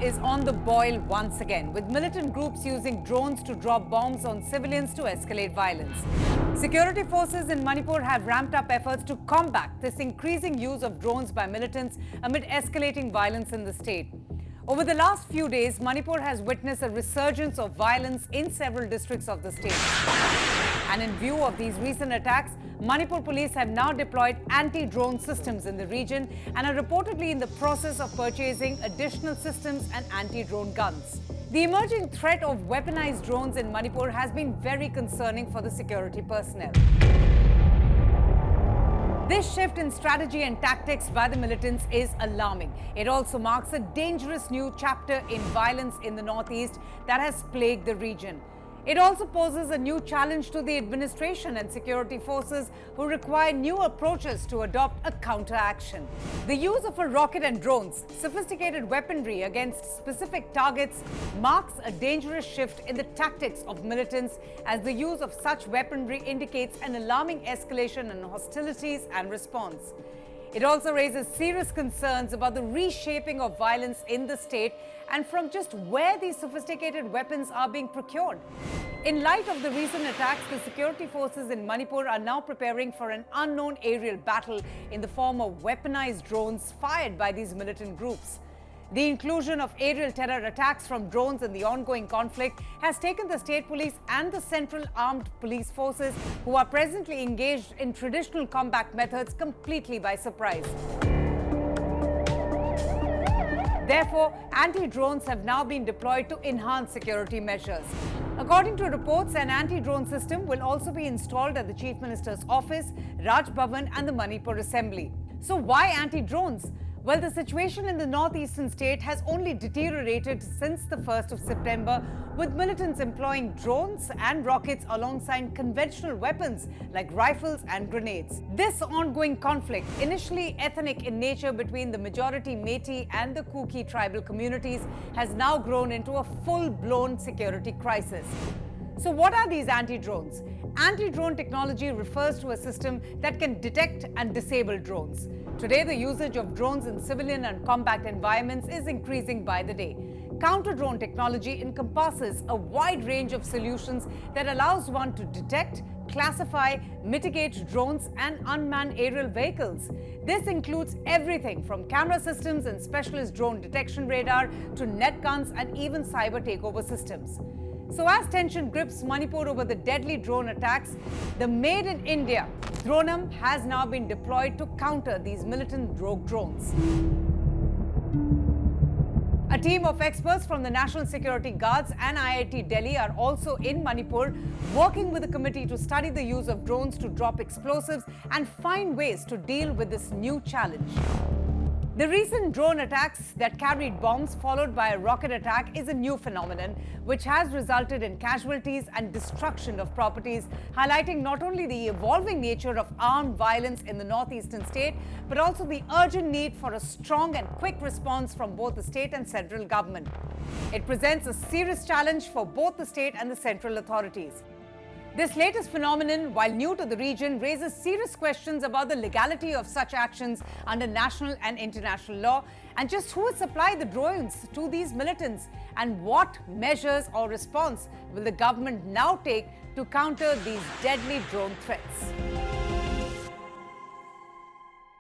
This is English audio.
is on the boil once again, with militant groups using drones to drop bombs on civilians to escalate violence. Security forces in Manipur have ramped up efforts to combat this increasing use of drones by militants amid escalating violence in the state. Over the last few days, Manipur has witnessed a resurgence of violence in several districts of the state. And in view of these recent attacks, Manipur Police have now deployed anti-drone systems in the region and are reportedly in the process of purchasing additional systems and anti-drone guns. The emerging threat of weaponized drones in Manipur has been very concerning for the security personnel. This shift in strategy and tactics by the militants is alarming. It also marks a dangerous new chapter in violence in the northeast that has plagued the region. It also poses a new challenge to the administration and security forces who require new approaches to adopt a counter-action. The use of a rocket and drones, sophisticated weaponry against specific targets, marks a dangerous shift in the tactics of militants, as the use of such weaponry indicates an alarming escalation in hostilities and response. It also raises serious concerns about the reshaping of violence in the state and from just where these sophisticated weapons are being procured. In light of the recent attacks, the security forces in Manipur are now preparing for an unknown aerial battle in the form of weaponized drones fired by these militant groups. The inclusion of aerial terror attacks from drones in the ongoing conflict has taken the state police and the central armed police forces, who are presently engaged in traditional combat methods, completely by surprise. Therefore, anti-drones have now been deployed to enhance security measures. According to reports, an anti-drone system will also be installed at the Chief Minister's office, Raj Bhavan and the Manipur Assembly. So why anti-drones? Well, the situation in the northeastern state has only deteriorated since the 1st of September, with militants employing drones and rockets alongside conventional weapons like rifles and grenades. This ongoing conflict, initially ethnic in nature between the majority Metis and the Kuki tribal communities, has now grown into a full-blown security crisis. So what are these anti-drones? Anti-drone technology refers to a system that can detect and disable drones. Today, the usage of drones in civilian and combat environments is increasing by the day. Counter-drone technology encompasses a wide range of solutions that allows one to detect, classify, mitigate drones and unmanned aerial vehicles. This includes everything from camera systems and specialist drone detection radar to net guns and even cyber takeover systems. So as tension grips Manipur over the deadly drone attacks, the Made in India Dronaam has now been deployed to counter these militant rogue drones. A team of experts from the National Security Guards and IIT Delhi are also in Manipur, working with a committee to study the use of drones to drop explosives and find ways to deal with this new challenge. The recent drone attacks that carried bombs followed by a rocket attack is a new phenomenon which has resulted in casualties and destruction of properties, highlighting not only the evolving nature of armed violence in the northeastern state, but also the urgent need for a strong and quick response from both the state and central government. It presents a serious challenge for both the state and the central authorities. This latest phenomenon, while new to the region, raises serious questions about the legality of such actions under national and international law, and just who will supply the drones to these militants, and what measures or response will the government now take to counter these deadly drone threats.